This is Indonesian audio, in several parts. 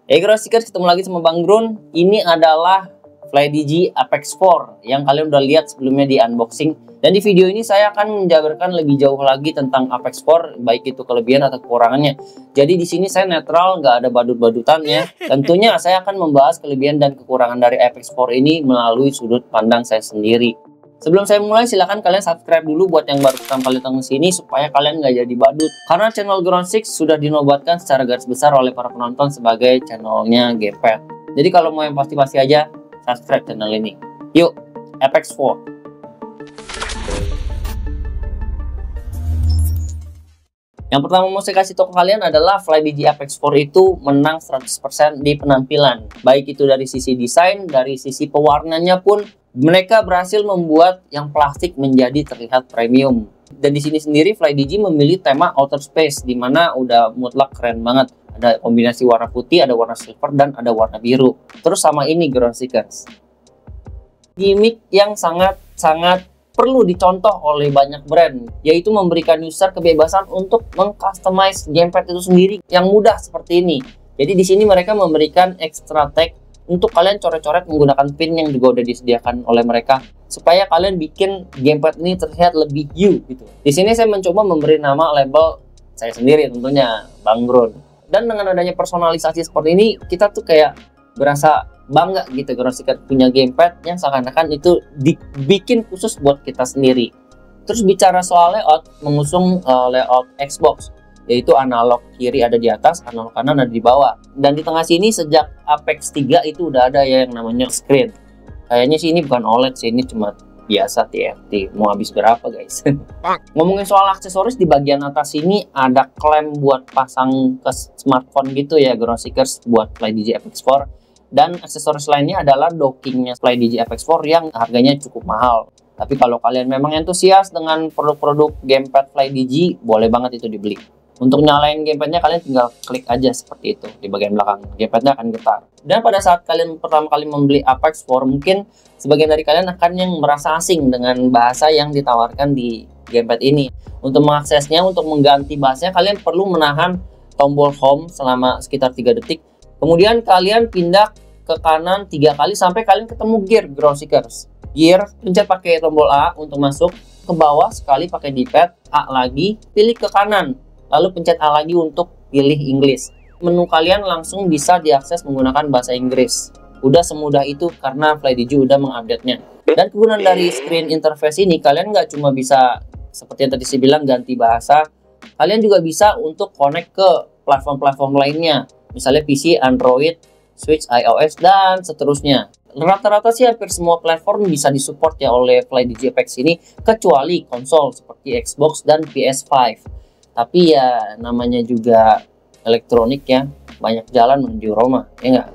Hey Growseekers, ketemu lagi sama Bang Drone. Ini adalah FlyDigi Apex 4 yang kalian udah lihat sebelumnya di unboxing. Dan di video ini saya akan menjabarkan lebih jauh lagi tentang Apex 4, baik itu kelebihan atau kekurangannya. Jadi di sini saya netral, nggak ada badut-badutannya. Tentunya saya akan membahas kelebihan dan kekurangan dari Apex 4 ini melalui sudut pandang saya sendiri. Sebelum saya mulai, silahkan kalian subscribe dulu buat yang baru pertama kali datang ke sini supaya kalian nggak jadi badut. Karena channel Ground6 sudah dinobatkan secara garis besar oleh para penonton sebagai channelnya gamepad. Jadi kalau mau yang pasti-pasti aja, subscribe channel ini. Yuk, Apex 4. Yang pertama mau saya kasih tahu ke kalian adalah FlyDigi Apex 4 itu menang 100% di penampilan. Baik itu dari sisi desain, dari sisi pewarnanya pun mereka berhasil membuat yang plastik menjadi terlihat premium. Dan di sini sendiri FlyDigi memilih tema outer space, di mana udah mutlak keren banget. Ada kombinasi warna putih, ada warna silver, dan ada warna biru. Terus sama ini Groundseekers, gimmick yang sangat perlu dicontoh oleh banyak brand, yaitu memberikan user kebebasan untuk mengcustomize gamepad itu sendiri yang mudah seperti ini. Jadi di sini mereka memberikan extra tag untuk kalian coret-coret menggunakan pin yang juga udah disediakan oleh mereka supaya kalian bikin gamepad ini terlihat lebih you gitu. Di sini saya mencoba memberi nama label saya sendiri tentunya, Bang Drone. Dan dengan adanya personalisasi seperti ini, kita tuh kayak berasa bangga gitu Groundseekers punya gamepad yang seakan-akan itu dibikin khusus buat kita sendiri. Terus bicara soal layout, mengusung layout Xbox, yaitu analog kiri ada di atas, analog kanan ada di bawah. Dan di tengah sini sejak Apex 3 itu udah ada ya yang namanya screen. Kayaknya sih ini bukan OLED sih, ini cuma biasa TFT. Mau habis berapa guys? Ngomongin soal aksesoris, di bagian atas ini ada klem buat pasang ke smartphone gitu ya Groundseekers buat FlyDigi Apex 4. Dan aksesoris lainnya adalah dockingnya FlyDigi Apex 4 yang harganya cukup mahal. Tapi kalau kalian memang antusias dengan produk-produk gamepad FlyDigi, boleh banget itu dibeli. Untuk nyalain gamepadnya kalian tinggal klik aja seperti itu di bagian belakang, gamepadnya akan getar. Dan pada saat kalian pertama kali membeli Apex 4, mungkin sebagian dari kalian akan yang merasa asing dengan bahasa yang ditawarkan di gamepad ini. Untuk mengaksesnya, untuk mengganti bahasanya, kalian perlu menahan tombol home selama sekitar 3 detik. Kemudian kalian pindah ke kanan 3 kali sampai kalian ketemu gear Groundseekers. Gear, pencet pakai tombol A untuk masuk, ke bawah sekali pakai D-pad, A lagi, pilih ke kanan. Lalu pencet A lagi untuk pilih Inggris. Menu kalian langsung bisa diakses menggunakan bahasa Inggris. Udah semudah itu karena FlyDigi udah mengupdate-nya. Dan kegunaan dari screen interface ini, kalian nggak cuma bisa seperti yang tadi saya bilang ganti bahasa, kalian juga bisa untuk connect ke platform-platform lainnya. Misalnya PC, Android, Switch, iOS, dan seterusnya. Rata-rata sih hampir semua platform bisa disupport ya oleh FlyDigi Apex ini, kecuali konsol seperti Xbox dan PS5. Tapi ya namanya juga elektronik ya, banyak jalan menuju Roma, ya enggak?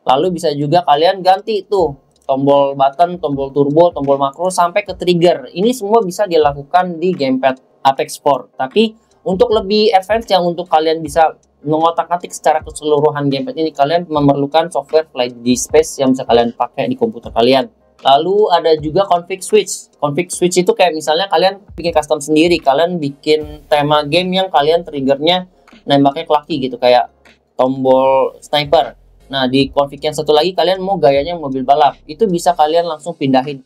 Lalu bisa juga kalian ganti tuh tombol button, tombol turbo, tombol makro sampai ke trigger. Ini semua bisa dilakukan di gamepad Apex 4. Tapi untuk lebih advance yang untuk kalian bisa mengotak-atik secara keseluruhan gamepad ini, kalian memerlukan software FlyDigi Space yang bisa kalian pakai di komputer kalian. Lalu ada juga config switch. Config switch itu kayak misalnya kalian bikin custom sendiri, kalian bikin tema game yang kalian triggernya nembaknya klaki gitu, kayak tombol sniper. Nah di config yang satu lagi kalian mau gayanya mobil balap, itu bisa kalian langsung pindahin.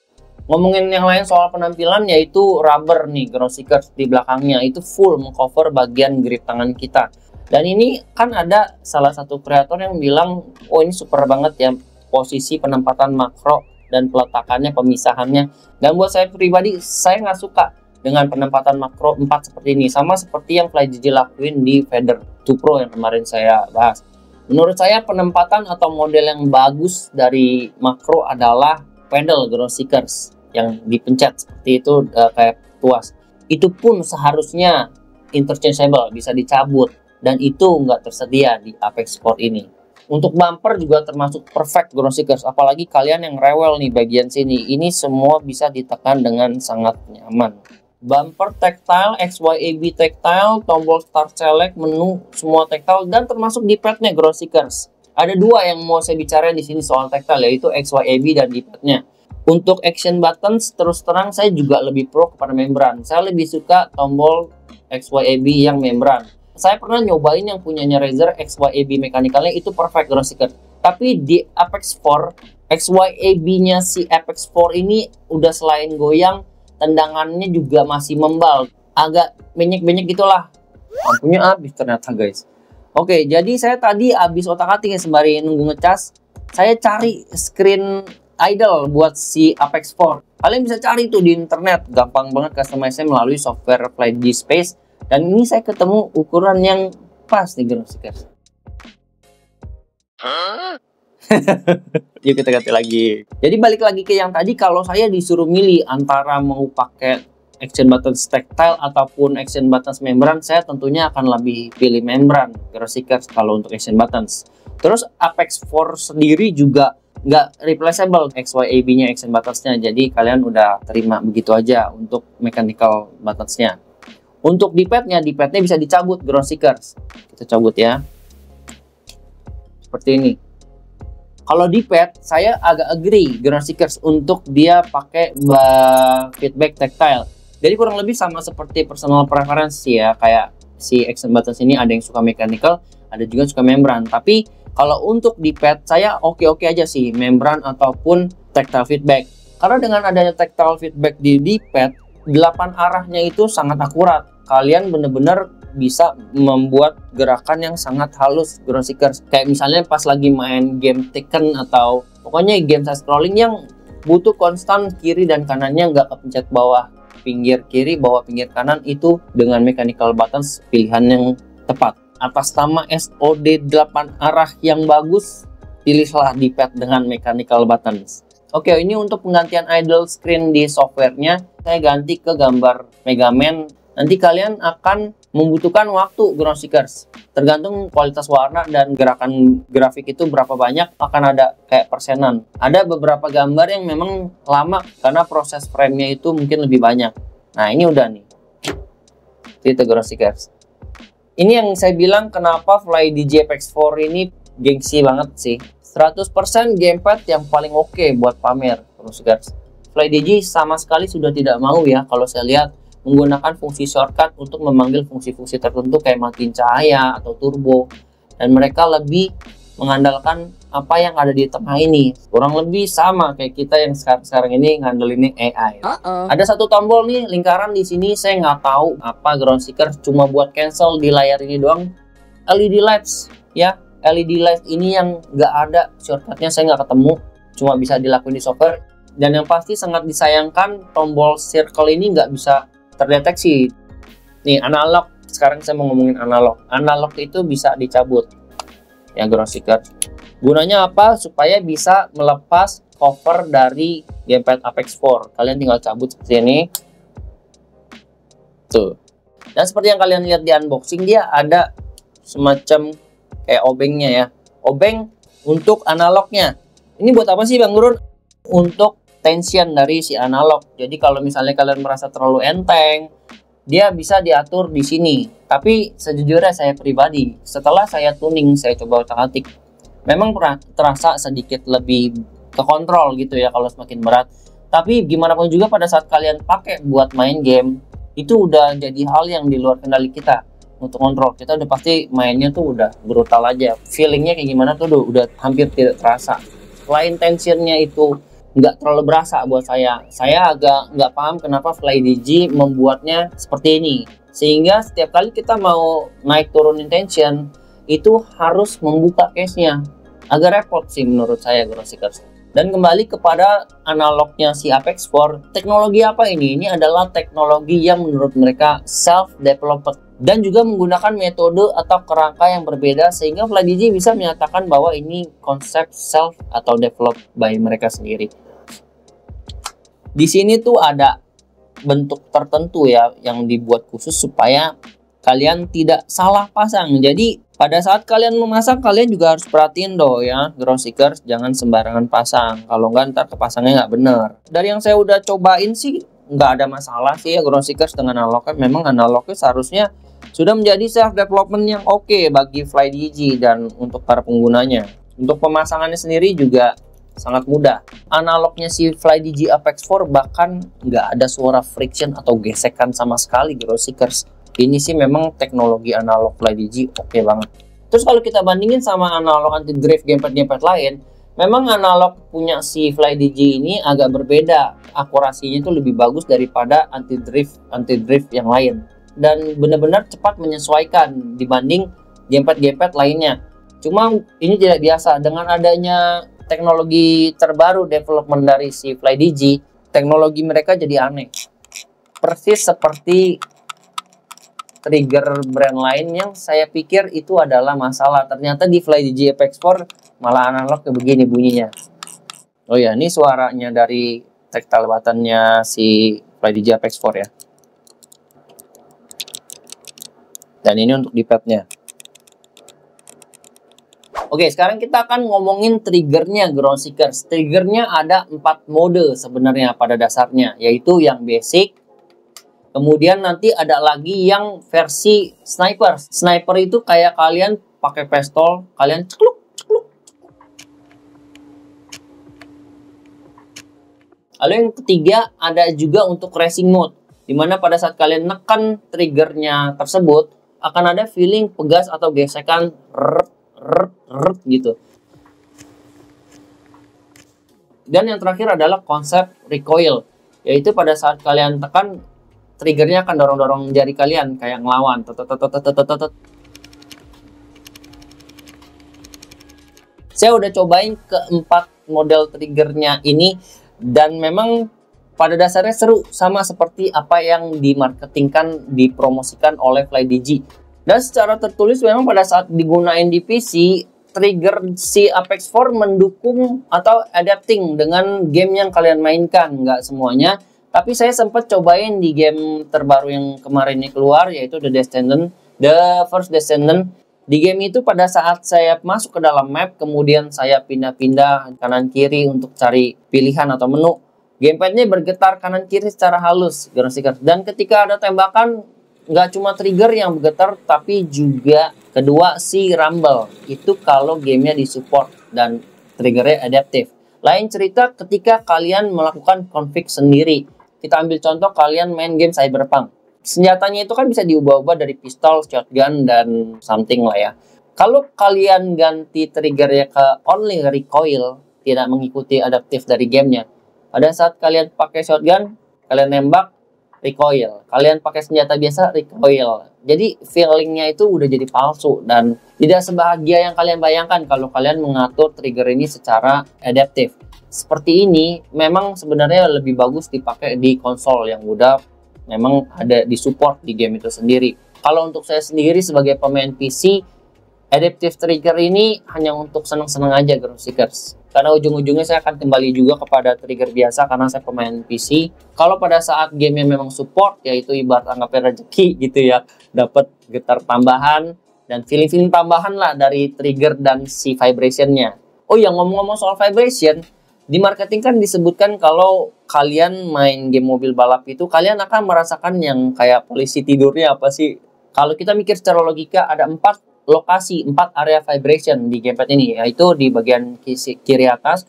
Ngomongin yang lain soal penampilan, yaitu rubber nih Groundseekers di belakangnya itu full mengcover bagian grip tangan kita. Dan ini kan ada salah satu kreator yang bilang, oh ini super banget ya posisi penempatan makro dan peletakannya, pemisahannya. Dan buat saya pribadi, saya nggak suka dengan penempatan makro 4 seperti ini, sama seperti yang FlyDigi lakuin di Vader 2 Pro yang kemarin saya bahas. Menurut saya penempatan atau model yang bagus dari makro adalah pedal Groundseekers yang dipencet seperti itu, kayak tuas. Itu pun seharusnya interchangeable, bisa dicabut, dan itu nggak tersedia di Apex 4 ini. Untuk bumper juga termasuk perfect Groundseekers, apalagi kalian yang rewel nih bagian sini, ini semua bisa ditekan dengan sangat nyaman. Bumper tactile, XYAB tactile, tombol start select, menu semua tactile, dan termasuk D-padnya Groundseekers. Ada dua yang mau saya bicarain di sini soal tactile, yaitu XYAB dan D-padnya. Untuk action buttons, terus terang saya juga lebih pro kepada membran. Saya lebih suka tombol XYAB yang membran. Saya pernah nyobain yang punyanya Razer XYAB mekanikalnya itu perfect ground seeker. Tapi di Apex 4 XYAB-nya si Apex 4 ini udah selain goyang, tendangannya juga masih membal, agak benyek-benyek gitulah. Lampunya habis ternyata guys. Oke, jadi saya tadi habis otak-atik ya sembari nunggu ngecas. Saya cari screen idle buat si Apex 4. Kalian bisa cari tuh di internet, gampang banget customize-nya melalui software FlyDigi Space. Dan ini saya ketemu ukuran yang pas nih ground seekers. Yuk kita ganti lagi. Jadi balik lagi ke yang tadi, kalau saya disuruh milih antara mau pakai action buttons tactile ataupun action buttons membran, saya tentunya akan lebih pilih membran ground seekers kalau untuk action buttons. Terus Apex 4 sendiri juga nggak replaceable XYAB-nya action buttons-nya, jadi kalian udah terima begitu aja untuk mechanical buttons-nya. Untuk D-pad-nya bisa dicabut ground seekers. Kita cabut ya. Seperti ini. Kalau D-pad saya agak agree ground seekers untuk dia pakai feedback tactile. Jadi kurang lebih sama seperti personal preference ya, kayak si action buttons ini ada yang suka mechanical, ada juga yang suka membran. Tapi kalau untuk D-pad saya oke-oke aja sih membran ataupun tactile feedback. Karena dengan adanya tactile feedback di D-pad, 8 arahnya itu sangat akurat. Kalian bener-bener bisa membuat gerakan yang sangat halus ground seekers. Kayak misalnya pas lagi main game Tekken atau pokoknya game side scrolling yang butuh konstan kiri dan kanannya nggak kepencet bawah pinggir kiri, bawah pinggir kanan, itu dengan mechanical buttons pilihan yang tepat. Atas nama SOD 8 arah yang bagus, pilihlah D-pad dengan mechanical buttons. Oke, ini untuk penggantian idle screen di softwarenya, saya ganti ke gambar Mega Man. Nanti kalian akan membutuhkan waktu ground seekers. Tergantung kualitas warna dan gerakan grafik itu berapa banyak, akan ada kayak persenan. Ada beberapa gambar yang memang lama karena proses frame-nya itu mungkin lebih banyak. Nah, ini udah nih. Itu ground seekers. Ini yang saya bilang kenapa FlyDigi Apex 4 ini gengsi banget sih. 100% gamepad yang paling oke buat pamer ground seekers. FlyDigi sama sekali sudah tidak mau ya kalau saya lihat menggunakan fungsi shortcut untuk memanggil fungsi-fungsi tertentu kayak matiin cahaya atau turbo, dan mereka lebih mengandalkan apa yang ada di tengah ini. Kurang lebih sama kayak kita yang sekarang ini ngandelin AI. Ada satu tombol nih lingkaran di sini, saya nggak tahu apa ground seeker, cuma buat cancel di layar ini doang. LED lights ya, LED light ini yang nggak ada shortcutnya, saya nggak ketemu, cuma bisa dilakuin di software. Dan yang pasti sangat disayangkan tombol circle ini nggak bisa terdeteksi. Nih analog, sekarang saya mau ngomongin analog. Analog itu bisa dicabut ya ground seeker. Gunanya apa? Supaya bisa melepas cover dari gamepad Apex 4. Kalian tinggal cabut seperti ini. Tuh. Dan seperti yang kalian lihat di unboxing, dia ada semacam kayak obengnya ya. Obeng untuk analognya. Ini buat apa sih Bang Gurun? Untuk tension dari si analog. Jadi kalau misalnya kalian merasa terlalu enteng, dia bisa diatur di sini. Tapi sejujurnya saya pribadi, setelah saya tuning, saya coba otak-atik, memang terasa sedikit lebih kekontrol gitu ya kalau semakin berat. Tapi gimana pun juga pada saat kalian pakai buat main game, itu udah jadi hal yang di luar kendali kita. Untuk kontrol kita udah pasti mainnya tuh udah brutal aja. Feelingnya kayak gimana tuh udah hampir tidak terasa. Selain tensionnya itu nggak terlalu berasa buat saya agak nggak paham kenapa FlyDigi membuatnya seperti ini, sehingga setiap kali kita mau naik turunin tension itu harus membuka case-nya. Agak repot sih menurut saya ground seekers. Dan kembali kepada analognya si Apex 4, teknologi apa ini? Ini adalah teknologi yang menurut mereka self-developed dan juga menggunakan metode atau kerangka yang berbeda, sehingga FlyDigi bisa menyatakan bahwa ini konsep self atau developed by mereka sendiri. Di sini tuh ada bentuk tertentu ya yang dibuat khusus supaya kalian tidak salah pasang. Jadi pada saat kalian memasang, kalian juga harus perhatiin doh ya ground seekers, jangan sembarangan pasang. Kalau nggak ntar kepasangnya nggak bener. Dari yang saya udah cobain sih nggak ada masalah sih ya ground seekers dengan analognya. Memang analognya seharusnya sudah menjadi self development yang oke bagi FlyDigi dan untuk para penggunanya. Untuk pemasangannya sendiri juga sangat mudah. Analognya si FlyDigi Apex 4 bahkan nggak ada suara friction atau gesekan sama sekali ground seekers. Ini sih memang teknologi analog FlyDigi oke banget. Terus kalau kita bandingin sama analog anti-drift gamepad lain, memang analog punya si FlyDigi ini agak berbeda. Akurasinya itu lebih bagus daripada anti-drift yang lain. Dan benar-benar cepat menyesuaikan dibanding gamepad lainnya. Cuma ini tidak biasa dengan adanya teknologi terbaru development dari si FlyDigi, teknologi mereka jadi aneh. Persis seperti trigger brand lain yang saya pikir itu adalah masalah. Ternyata di FlyDigi Apex 4 malah analog kayak begini bunyinya. Oh ya, ini suaranya dari tactile buttonnya si FlyDigi Apex 4 ya. Dan ini untuk di padnya. Oke, sekarang kita akan ngomongin triggernya Ground Seekers. Triggernya ada 4 mode sebenarnya pada dasarnya, yaitu yang basic. Kemudian nanti ada lagi yang versi sniper. Sniper itu kayak kalian pakai pistol, kalian cekluk. Lalu yang ketiga ada juga untuk racing mode, dimana pada saat kalian nekan triggernya tersebut akan ada feeling pegas atau gesekan gitu. Dan yang terakhir adalah konsep recoil, yaitu pada saat kalian tekan triggernya akan dorong-dorong jari kalian kayak ngelawan. Saya udah cobain keempat model triggernya ini dan memang pada dasarnya seru, sama seperti apa yang dimarketingkan, dipromosikan oleh FlyDigi. Dan secara tertulis memang pada saat digunain di PC, trigger si Apex 4 mendukung atau adapting dengan game yang kalian mainkan. Nggak semuanya, tapi saya sempat cobain di game terbaru yang kemarin ini keluar, yaitu The First Descendant. Di game itu pada saat saya masuk ke dalam map, kemudian saya pindah-pindah kanan kiri untuk cari pilihan atau menu, gamepadnya bergetar kanan kiri secara halus, Ground Seekers. Dan ketika ada tembakan, nggak cuma trigger yang bergetar, tapi juga kedua si rumble. Itu kalau gamenya disupport dan triggernya adaptif. Lain cerita ketika kalian melakukan config sendiri. Kita ambil contoh kalian main game Cyberpunk. Senjatanya itu kan bisa diubah-ubah dari pistol, shotgun, dan something lah ya. Kalau kalian ganti triggernya ke only recoil, tidak mengikuti adaptif dari gamenya, pada saat kalian pakai shotgun, kalian nembak, recoil. Kalian pakai senjata biasa, recoil. Jadi feelingnya itu udah jadi palsu dan tidak sebahagia yang kalian bayangkan kalau kalian mengatur trigger ini secara adaptif. Seperti ini memang sebenarnya lebih bagus dipakai di konsol yang udah memang ada di support di game itu sendiri. Kalau untuk saya sendiri sebagai pemain PC, adaptive trigger ini hanya untuk senang-senang aja, Ground Seekers. Karena ujung-ujungnya saya akan kembali juga kepada trigger biasa karena saya pemain PC. Kalau pada saat game yang memang support, yaitu ibarat anggapnya rezeki gitu ya, dapat getar tambahan dan feeling-feeling tambahan lah dari trigger dan si vibrationnya. Oh ya, ngomong-ngomong soal vibration, di marketing kan disebutkan kalau kalian main game mobil balap itu kalian akan merasakan yang kayak polisi tidurnya apa sih? Kalau kita mikir secara logika ada 4 lokasi, 4 area vibration di gamepad ini, yaitu di bagian kiri atas,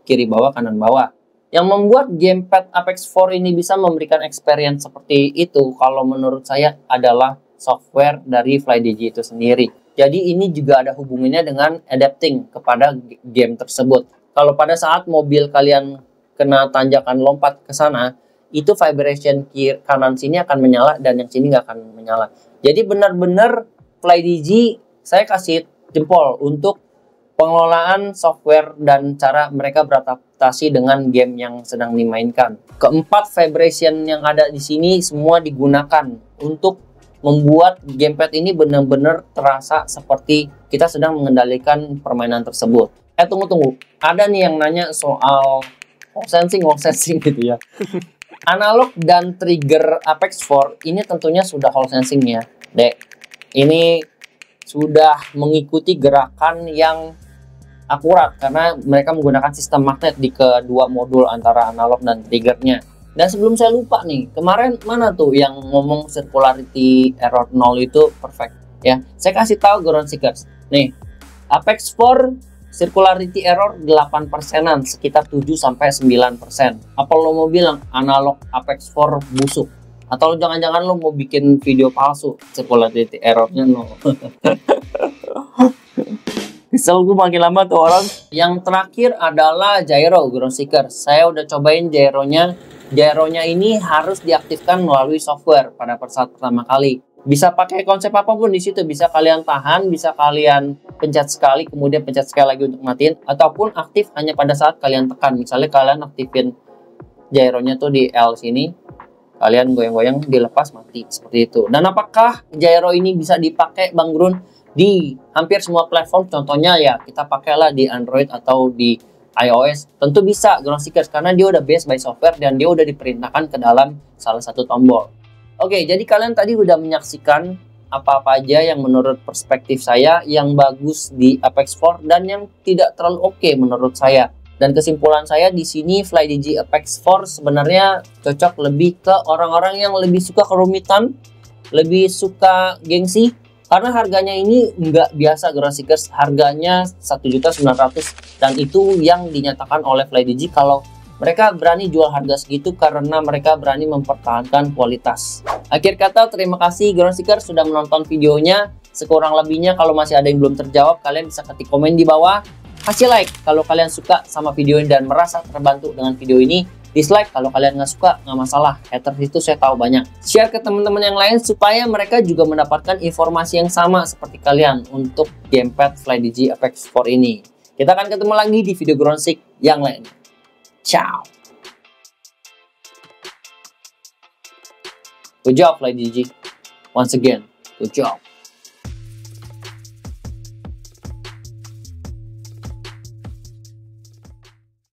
kiri bawah, kanan bawah. Yang membuat gamepad Apex 4 ini bisa memberikan experience seperti itu kalau menurut saya adalah software dari FlyDigi itu sendiri. Jadi ini juga ada hubungannya dengan adapting kepada game tersebut. Kalau pada saat mobil kalian kena tanjakan lompat ke sana, itu vibration kiri kanan sini akan menyala dan yang sini nggak akan menyala. Jadi benar-benar FlyDigi saya kasih jempol untuk pengelolaan software dan cara mereka beradaptasi dengan game yang sedang dimainkan. Keempat vibration yang ada di sini semua digunakan untuk membuat gamepad ini benar-benar terasa seperti kita sedang mengendalikan permainan tersebut. Tunggu. Ada nih yang nanya soal wall sensing gitu ya. Analog dan trigger Apex 4 ini tentunya sudah wall sensing ya, Dek. Ini sudah mengikuti gerakan yang akurat karena mereka menggunakan sistem magnet di kedua modul antara analog dan triggernya. Dan sebelum saya lupa nih, kemarin mana tuh yang ngomong circularity error 0 itu perfect ya. Saya kasih tahu Ground Seekers. Nih, Apex 4 circularity error 8%-an, sekitar 7-9%. Apa lo mau bilang analog Apex 4 busuk? Atau jangan-jangan lo mau bikin video palsu, Cipolati errornya no. Kesel gue makin lama tuh orang. Yang terakhir adalah gyro ground seeker. Saya udah cobain gyronya. Gyronya ini harus diaktifkan melalui software pada saat pertama kali. Bisa pakai konsep apapun di situ. Bisa kalian tahan, bisa kalian pencet sekali, kemudian pencet sekali lagi untuk matiin, ataupun aktif hanya pada saat kalian tekan. Misalnya kalian aktifin gyronya tuh di L sini, kalian goyang-goyang, dilepas mati seperti itu. Dan apakah gyro ini bisa dipakai Bang Grun di hampir semua platform? Contohnya ya kita pakailah di Android atau di iOS. Tentu bisa ground seekers karena dia udah based by software dan dia udah diperintahkan ke dalam salah satu tombol. Oke, jadi kalian tadi udah menyaksikan apa-apa aja yang menurut perspektif saya yang bagus di Apex 4 dan yang tidak terlalu oke menurut saya. Dan kesimpulan saya di sini FlyDigi Apex 4 sebenarnya cocok lebih ke orang-orang yang lebih suka kerumitan, lebih suka gengsi, karena harganya ini nggak biasa ground seekers, harganya 1.900.000 dan itu yang dinyatakan oleh FlyDigi kalau mereka berani jual harga segitu karena mereka berani mempertahankan kualitas. Akhir kata, terima kasih ground seekers sudah menonton videonya. Sekurang lebihnya kalau masih ada yang belum terjawab, kalian bisa ketik komen di bawah. Kasih like kalau kalian suka sama video ini dan merasa terbantu dengan video ini. Dislike kalau kalian nggak suka, nggak masalah. Haters itu saya tahu banyak. Share ke teman-teman yang lain supaya mereka juga mendapatkan informasi yang sama seperti kalian untuk gamepad FlyDigi Apex 4 ini. Kita akan ketemu lagi di video ground seek yang lain. Ciao. Good job FlyDigi. Once again, good job.